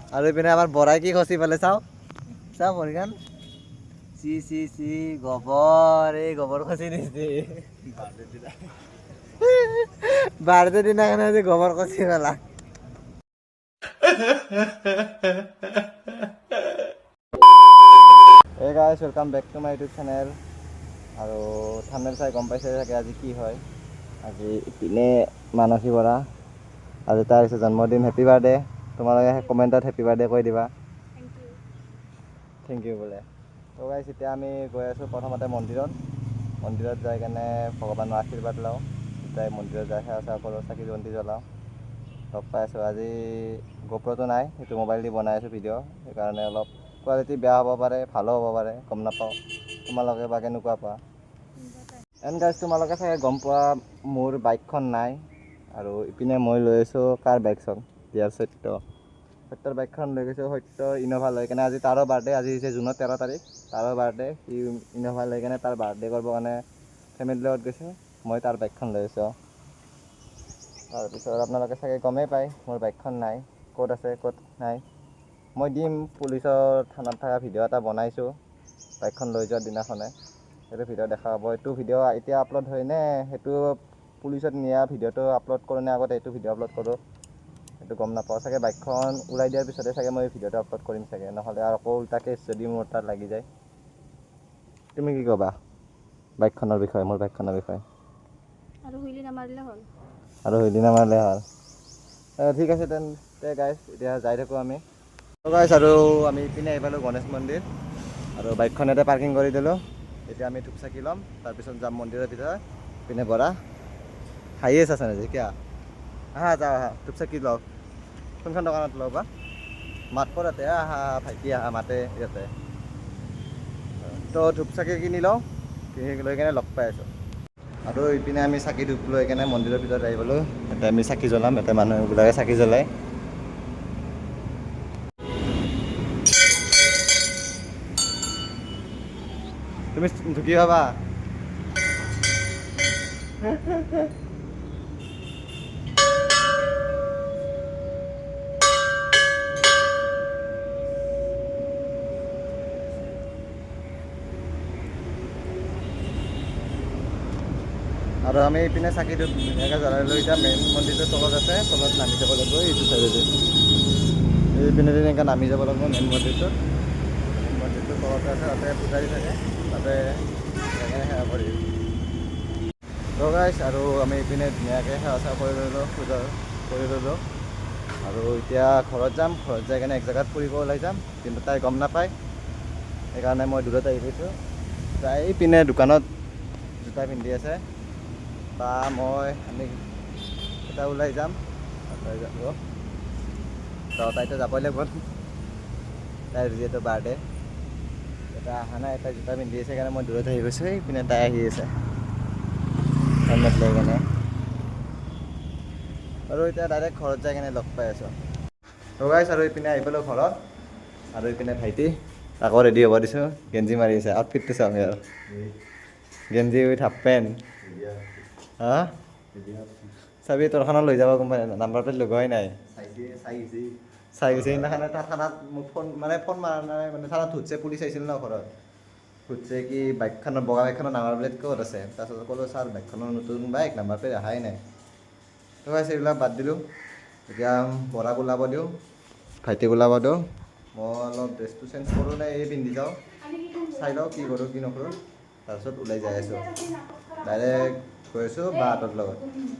আৰু ইপিনে আমাৰ বৰাই কি খচি পালে চাওঁ চাওঁ মৰিগান চি চি চি গোবৰ এই গোবৰ খচি দিছে বাৰ্থডে দিনা কাৰণে আজি গোবৰ খচি পেলা Hey guys, welcome back to my YouTube channel. আৰু thumbnail চাই গম পাইছে চাগে আজি কি হয় আজি ইপিনে মানসী বৰা আজি তাৰ হৈছে জন্মদিন হেপী বাৰ্থডে তোমালোকে কমেণ্টত হেপী বাৰ্থডে কৈ দিবা থেংক ইউ বোলে তো গাইছ এতিয়া আমি গৈ আছোঁ প্ৰথমতে মন্দিৰত যাই কেনে ভগৱানৰ আশীৰ্বাদ লওঁ যাই মন্দিৰত যাই সেৱা চেৱা কৰোঁ চাকি বন্তি জ্বলাওঁ লগ পাই আছোঁ আজি গোপ্ৰটো নাই সেইটো মোবাইল দি বনাই আছোঁ ভিডিঅ' সেইকাৰণে অলপ কোৱালিটি বেয়া হ'ব পাৰে ভালো হ'ব পাৰে গম নাপাওঁ তোমালোকে বা কেনেকুৱা পোৱা এণ্ড গাইজ তোমালোকে চাগে গম পোৱা মোৰ বাইকখন নাই আৰু ইপিনে মই লৈ আছোঁ কাৰ বাইকখন দিয়াৰ সত্যৰ বাইকখন লৈ গৈছোঁ সত্যৰ ইন'ভা লৈ কেনে আজি তাৰো বাৰ্থডে আজি হৈছে জুনৰ 13 তাৰিখ তাৰো বাৰ্থডে সি ইন'ভা লৈ কেনে তাৰ বাৰ্থডে কৰিবৰ কাৰণে ফেমিলিৰ লগত গৈছে মই তাৰ বাইকখন লৈ আছোঁ তাৰপিছত আপোনালোকে চাগে গমেই পায় মোৰ বাইকখন নাই ক'ত আছে ক'ত নাই মই দিম পুলিচৰ থানাত থকা ভিডিঅ' এটা বনাইছোঁ বাইকখন লৈ যোৱাৰ দিনাখনে সেইটো ভিডিঅ' দেখা পাব এইটো ভিডিঅ' এতিয়া আপলোড হয়নে সেইটো পুলিচত নিয়া ভিডিঅ'টো আপলোড কৰোঁ নে আগতে এইটো ভিডিঅ' আপলোড কৰোঁ সেইটো গম নাপাওঁ চাগে বাইকখন ওলাই দিয়াৰ পিছতে চাগে মই ভিডিঅ'টো আপলোড কৰিম চাগে নহ'লে আৰু আকৌ উল্টা কেছ যদি মোৰ তাত লাগি যায় তুমি কি ক'বা বাইকখনৰ বিষয়ে মোৰ বাইকখনৰ বিষয়ে আৰু হুইলি নামাৰিলে হ'ল ঠিক আছে তেন্তে গাইজ এতিয়া যাই থাকোঁ আমি গাইজ আৰু আমি ইপিনে আহি পালোঁ গণেশ মন্দিৰ আৰু বাইকখন ইয়াতে পাৰ্কিং কৰি দিলোঁ এতিয়া আমি ধূপ চাকি ল'ম তাৰপিছত যাম মন্দিৰৰ ভিতৰত পিনে বৰা হাইয়ে আছে নেকি কিয় আহা যাওঁ আহা ধূপ চাকি লওক কোনখন দোকানত লওঁ বা মাত কৰ ইয়াতে আহা ভাইটি আহা মাতে ইয়াতে তো ধূপ চাকি কিনি লওঁ কিনি লৈ কেনে লগ পাই আছোঁ আৰু ইপিনে আমি চাকি ধূপ লৈ কেনে মন্দিৰৰ ভিতৰত আহি পালোঁ ইয়াতে আমি চাকি জ্বলাম ইয়াতে মানুহবিলাকে চাকি জ্বলায় তুমি ঢুকি পাবা আৰু আমি ইপিনে চাকি ধুনীয়াকৈ জ্বলাই লৈ এতিয়া মেইন মন্দিৰটো তলত আছে তলত নামি যাব লাগিব এইটো চাইডে এইপিনে এনেকৈ নামি যাব লাগিব মেইন মন্দিৰটোত তলতে আছে তাতে পূজাৰী থাকে তাতে সেৱা কৰি গাইছ আৰু আমি ইপিনে ধুনীয়াকৈ সেৱা চেৱা কৰি ল'লোঁ পূজা কৰি ল'লোঁ আৰু এতিয়া ঘৰত যাম ঘৰত যাই কিনে এক জেগাত ফুৰিব ওলাই যাম কিন্তু তাই গম নাপায় সেইকাৰণে মই দূৰত আহি গৈছোঁ তাই পিনে দোকানত জোতা পিন্ধি আছে বা আমি এটা ওলাই যাম তাই যাব তো তাইতো যাবই লাগিব তাইৰ যিহেতু বাৰ্থডে এটা অহা নাই এটা জোতা পিন্ধি আছে সেইকাৰণে মই দূৰত আহি গৈছোঁ এইপিনে তাই আহি আছে হেলমেট লৈ কেনে আৰু এতিয়া ডাইৰেক্ট ঘৰত যাই কেনে লগ পাই আছোঁ গাইছ আৰু ইপিনে আহি পালোঁ ঘৰত আৰু ইপিনে ভাইটি আকৌ ৰেডি হ'ব দিছোঁ গেঞ্জি মাৰি আছে আউটফিটটো চাওঁ আৰু গেঞ্জি উইথ হাফ পেণ্ট হা চাবি তোৰখনত লৈ যাব কোনোবাই নাম্বাৰ প্লেট লগোৱাই নাই চাই গৈছে সেইদিনাখনে তাৰ থানাত মোক ফোন মাৰা নাই মানে থানাত সুধিছে পুলিচ আহিছিল ন ঘৰত সুধিছে কি বাইকখনৰ বগা বাইকখনৰ নাম্বাৰ প্লেট ক'ত আছে তাৰপিছত ক'লোঁ ছাৰ বাইকখনৰ নতুন বাইক নাম্বাৰ প্লেট অহাই নাই তো গাইছ এইবিলাক বাদ দিলোঁ এতিয়া বৰাক ওলাব দিওঁ ভাইটিক ওলাব দিওঁ মই অলপ ড্ৰেছটো চেঞ্জ কৰোঁ নে এই পিন্ধি যাওঁ চাই লওঁ কি কৰোঁ কি নকৰোঁ তাৰপিছত ওলাই যাই আছোঁ ডাইৰেক্ট গৈ আছোঁ বাহঁতৰ লগত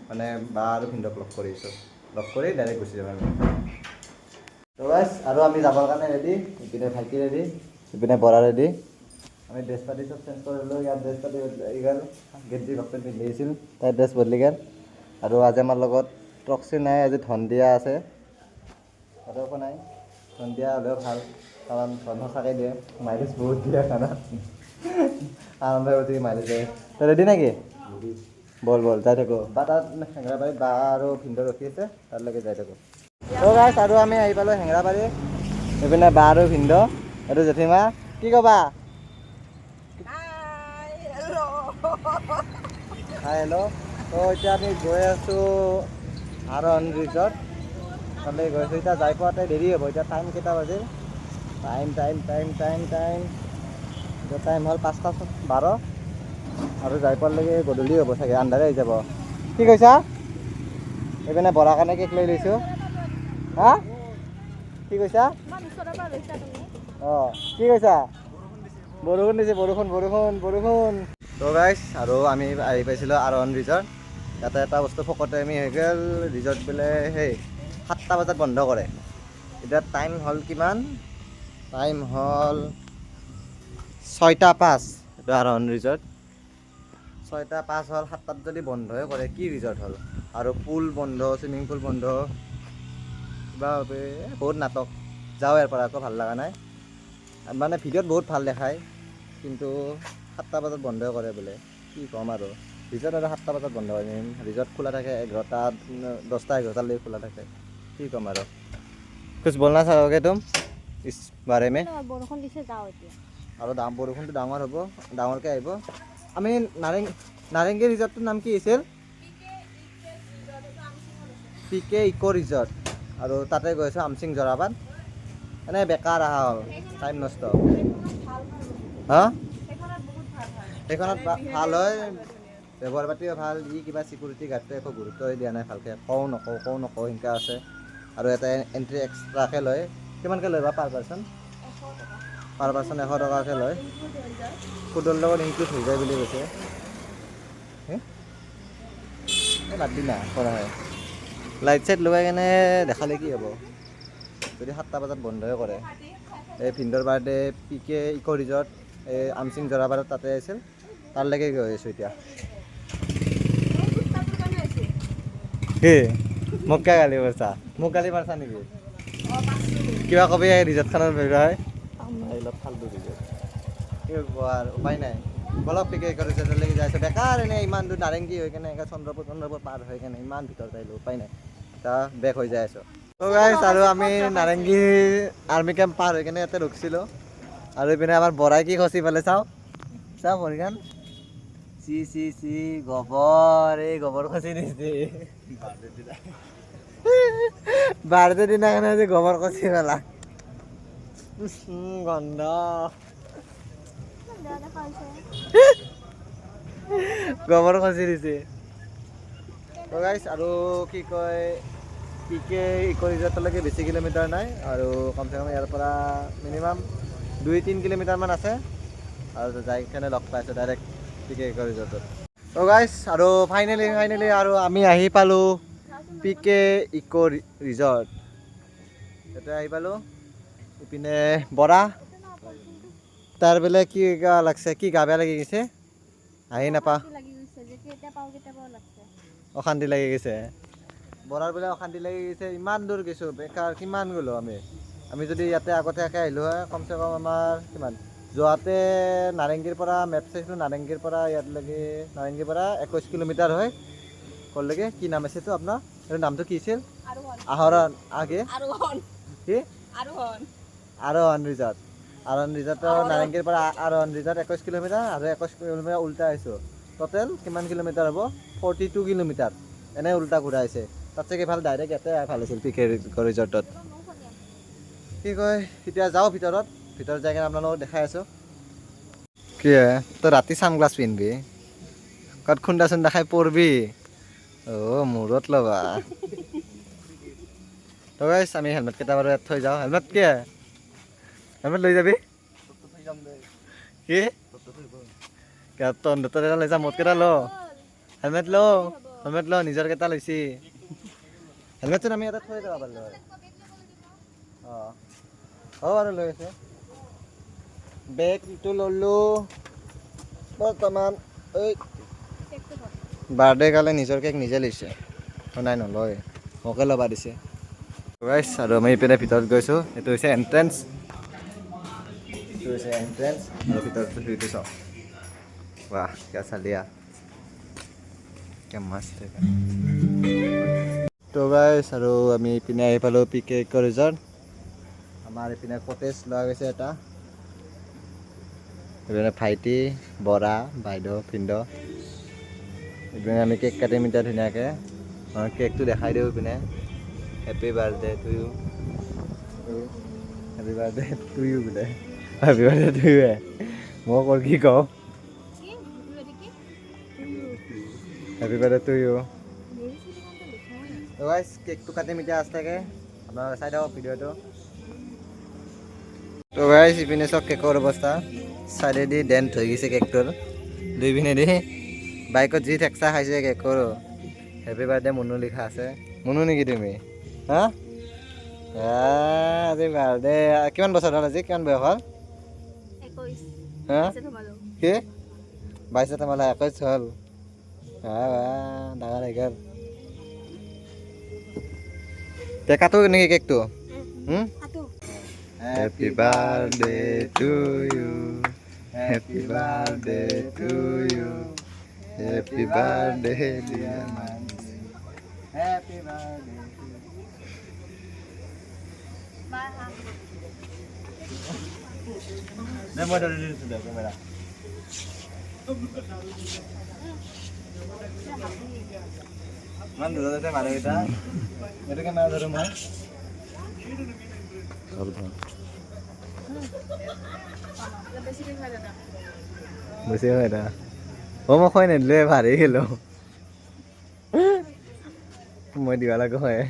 মানে বা আৰু ভিনদেউক লগ কৰিছোঁ লগ কৰি ডাইৰেক্ট গুচি যাম আমি তো গাইছ আৰু আমি যাবৰ কাৰণে ৰেডি ইপিনে ভাইটি ৰেডি ইপিনে বৰা ৰেডি আমি ড্ৰেছ পাতি চব চেঞ্জ কৰিলোঁ ইয়াত ড্ৰেছ পাতি বদলি গ'ল গেঞ্জি কাপোৰ পিন্ধি আহিছিল তাই ড্ৰেছ বদলি গ'ল আৰু আজি আমাৰ লগত টক্সি নাই আজি ধন্দিয়া আছে আৰু একো নাই ধন্দিয়া হ'লেও ভাল কাৰণ ধন সঁচাকৈ দিয়ে মাইলেজ বহুত দিয়ে খানা আনন্দ উঠি মাইলেজ দিয়ে তই ৰেডি নেকি বল যাই থাকোঁ বা তাত হেঙেৰাবাৰীত বা আৰু ভিনদেউ ৰখি আছে তালৈকে যাই থাকোঁ তো গাইছ আৰু আমি আহি পালোঁ হেঙেৰাবাৰী এইপিনে বা আৰু ভিনদেউ এইটো জেঠীমা কি ক'বা হাই হেল্ল' তো এতিয়া আমি গৈ আছোঁ আৰোহণ ৰিজৰ্ট তালৈ গৈছোঁ এতিয়া যাই পোৱাতে দেৰি হ'ব এতিয়া টাইম কেইটা বাজিল টাইম এতিয়া টাইম হ'ল 5:12 আৰু যাই পোৱালৈকে গধূলি হ'ব চাগে আন্ধাৰে হৈ যাব কি কৈছা এইপিনে বৰা কাৰণে কেক লৈ লৈছোঁ হা কি কৈছা ইমান ওচৰৰ পৰা লৈছা তুমি অঁ কি কৈছা বৰষুণ দিছে বৰষুণ তো গাইছ আৰু আমি আহি পাইছিলোঁ আৰোহণ ৰিজৰ্ট ইয়াতে এটা বস্তু ফকতে আমি হৈ গ'ল ৰিজৰ্ট বোলে সেই 7টা বজাত বন্ধ কৰে এতিয়া টাইম হ'ল কিমান টাইম হ'ল 6:05 এইটো আৰোহণ ৰিজৰ্ট 6:05 হ'ল 7টাত যদি বন্ধই কৰে কি ৰিজৰ্ট হ'ল আৰু পুল বন্ধ চুইমিং পুল বন্ধ কিবা বহুত নাটক যাওঁ ইয়াৰ পৰা আকৌ ভাল লগা নাই মানে ভিডিঅ'ত বহুত ভাল দেখায় কিন্তু 7টা বজাত বন্ধই কৰে বোলে কি ক'ম আৰু ৰিজৰ্ট আৰু 7টা বজাত বন্ধ হয় ৰিজৰ্ট খোলা থাকে 11টা 10টা 11টালৈকে খোলা থাকে কি ক'ম আৰু कुछ बोलना चाहोगे तुम इस बारे में বৰষুণ দিছে যাওঁ এতিয়া আৰু বৰষুণটো ডাঙৰ হ'ব ডাঙৰকৈ আহিব আমি নাৰেংগী ৰিজৰ্টটোৰ নাম কি আছিল PK ইক' ৰিজৰ্ট আৰু তাতে গৈছোঁ আমচিং জৰাবাদ এনেই বেকাৰ অহা হ'ল টাইম নষ্ট হা সেইখনত ভাল হয় ব্যৱহাৰ পাতিও ভাল কিবা চিকিউৰিটি গাৰ্ডটোৱে একো গুৰুত্বই দিয়া নাই ভালকৈ কওঁ নকওঁ সেনেকুৱা আছে আৰু এটা এণ্ট্ৰি এক্সট্ৰাকৈ লয় কিমানকৈ লয় বা পাৰ পাৰ্চন 100 টকাকৈ লয় ফুডৰ লগত ইনক্লুড হৈ যায় বুলি কৈছে বাদ দি না কৰা হয় লাইট চাইট লগাই কেনে দেখালে কি হ'ব যদি 7টা বজাত বন্ধই কৰে এই ভিন্দৰ বাৰ্থডে PK ইক' ৰিজৰ্ট এই আমচিং জৰাবাৰত তাতে আছিল তাৰলৈকে গৈ আছোঁ এতিয়া কি মোক কিয় গালি পাৰিছা মোক গালি পাৰিছা নেকি কিবা কবি ৰিজৰ্টখনৰ বিষয়ে অলপ ফাল্টু ৰিজৰ্ট কি ক'ব আৰু উপায় নাই বলক PK ইক' ৰিজৰ্টলৈকে যাই আছোঁ বেকাৰ এনেই ইমান দূৰ নাৰেংগী হৈ কেনে চন্দ্ৰপুৰ পাৰ হৈ কেনে ইমান ভিতৰত আহিলোঁ উপায় নাই এতিয়া বেক হৈ যাই আছোঁ গাইছ আৰু আমি নাৰেংগী আৰ্মি কেম্প পাৰ হৈ কেনে ইয়াতে ৰখিছিলোঁ আৰু এইপিনে আমাৰ বৰাই কি খচি পেলাই চাওঁ ভৰিখন চি গোবৰ এই গোবৰ খচি দিছে বাৰ্থডে দিনা কাৰণে আজি গোবৰ খচি পেলা গন্ধ বেয়া দেখা হৈছে গোবৰ খচি দিছে গাইছ আৰু কি কয় PK ইক' ৰিজৰ্টলৈকে বেছি কিলোমিটাৰ নাই আৰু কমচে কম ইয়াৰ পৰা মিনিমাম 2-3 কিলোমিটাৰমান আছে আৰু যাই কেনে লগ পাইছোঁ ডাইৰেক্ট PK ইক' ৰিজৰ্টত গাইছ আৰু ফাইনেলি আৰু আমি আহি পালোঁ PK ইক' ৰিজৰ্ট ইয়াতে আহি পালোঁ ইপিনে বৰা তাৰ বোলে কি গা লাগছে কি গা বেয়া লাগি গৈছে আহি নাপা অশান্তি লাগি গৈছে বৰাৰ বোলে অশান্তি লাগি গৈছে ইমান দূৰ গৈছোঁ বেকাৰ কিমান গ'লোঁ আমি যদি ইয়াতে আগতীয়াকৈ আহিলোঁ হয় কমচে কম আমাৰ কিমান যোৱাতে নাৰেংগীৰ পৰা মেপ চাইছিলোঁ নাৰেংগীৰ পৰা ইয়াতলৈকে নাৰেংগীৰ পৰা 21 কিলোমিটাৰ হয় ক'লৈকে কি নাম আছে এইটো আপোনাৰ এইটো নামটো কি আছিল আৰোহণ ৰিজৰ্টৰ নাৰেংগীৰ পৰা আৰোহণ ৰিজৰ্ট 21 কিলোমিটাৰ আৰু 21 কিলোমিটাৰ উল্টা আহিছোঁ টোটেল কিমান কিলোমিটাৰ হ'ব 42 কিলোমিটাৰ এনে উল্টা ঘূৰাইছে তাতছে কি ভাল ডাইৰেক্ট ইয়াতে ভাল আছিল PK ৰিজৰ্টত কি কয় এতিয়া যাওঁ ভিতৰত যাই কিনে আপোনালোকক দেখাই আছোঁ কি তই ৰাতি ছানগ্লাছ পিন্ধিবি ক'ত খুন্দা চুন্দা খাই পৰবি মূৰত ল'বা তো গাইছ আমি হেলমেট কেইটা বাৰু ইয়াত থৈ যাওঁ হেলমেট লৈ যাবি কি তহঁতৰ এটা লৈ যা মোত কেইটা ল হেলমেট ল নিজৰ কেইটা লৈছি হেলমেটচোন আমি ইয়াতে থৈ যাব পাৰিলোঁ হয় হ'ব বাৰু লৈ আছে বেগটো ল'লোঁ বৰ্তমান বাৰ্থডে কালে নিজৰ কেক নিজে লৈছে নাই নলয় মোকে ল'বা দিছে গাইছ আৰু আমি ইপিনে ভিতৰত গৈছোঁ এইটো হৈছে এণ্ট্ৰেঞ্চ আৰু ভিতৰত ভিউটো চাওঁ বাহ কেঁচা দিয়া মস্ত তো গাইছ আৰু আমি ইপিনে আহি পালোঁ PK ইক' ৰিজৰ্ট আমাৰ ইপিনে কটেজ লোৱা গৈছে এটা এইপিনে ভাইটি বৰা বাইদেউ ভিনদেউ এইপিনে আমি কেক কাটিম এতিয়া ধুনীয়াকৈ কেকটো দেখাই দিওঁ ইপিনে happy birthday to you happy birthday to you বোলে হেপী বাৰ্থডে টু ইউ মই অকল কি কওঁ কি কি হেপী বাৰ্থডে টু ইউ মেৰি চিলিখনটো লিখাই নাই তো গাইছ কেকটো কাটিম এতিয়া আস্তাকে আপোনালোকে চাই থাকক ভিডিঅ'টো তো গাইছ ইপিনে চব কেকৰ অৱস্থা চাইডেদি ডেণ্ট হৈ গৈছে কেকটোৰ দুই পিনেদি বাইকত যি টেক্সা খাইছে কেকৰ হেপী বাৰ্থডে মুনু লিখা আছে মুনু নেকি তুমি হা আজি বাৰ্থডে কিমান বছৰ হ'ল আজি কিমান বয়স হ'ল 21 হা আছে তোমালো কি 22 তোমালে 21 হ'ল ডাঙৰ হৈ গ'ল তে কাটো নেকি কেকটো আটো Happy birthday to you Happy birthday to you Happy birthday dear Mansi Happy birthday to you বাই হা Dah mau dari dulu sudah kamera. Man dulu tadi mana kita? Itu kan ada rumah. Kalau tuh. বেছি দিন হয় দাদা Bersih ada. Oh mau kau ini dulu hari kilo. Mau dijual aku ya.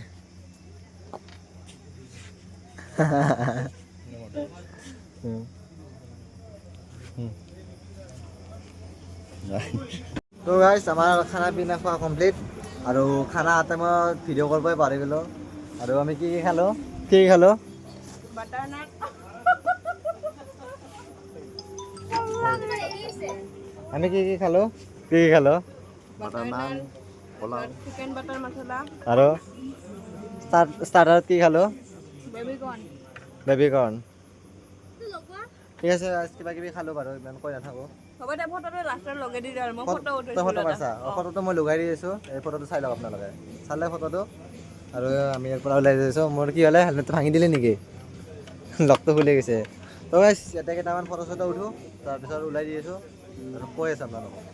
তো গাইছ আমাৰ খানা পিনা খোৱা কমপ্লিট আৰু খানা আতে মই ভিডিঅ' কৰিব পাৰি গ'লো আৰু আমি কি খালোঁ বাটাৰ নাট আমি কি খালোঁ বাটাৰ নান চিকেন বাটাৰ মছলা আৰু ষ্টাৰ্টাৰত কি খালোঁ বেবি বেবি কৰ্ণ কৰ্ণ ঠিক আছে কিবা কিবি খালোঁ বাৰু ইমান কৈ নাথাকোঁ হ'ব দে ফটোটো লাষ্টত লগাই দি আৰু মই ফটো তই ফটো পাইছা ফটোটো মই লগাই দি আছোঁ এই ফটোটো চাই লওক আপোনালোকে চালে ফটোটো আৰু আমি ইয়াৰ পৰা ওলাই যাইছোঁ মোৰ কি হ'লে হেলমেটটো ভাঙি দিলে নেকি লগটো খুলি গৈছে তো গাইছ ইয়াতে কেইটামান ফটো চটো উঠোঁ তাৰপিছত ওলাই দি আছোঁ আৰু কৈ আছোঁ আপোনালোকক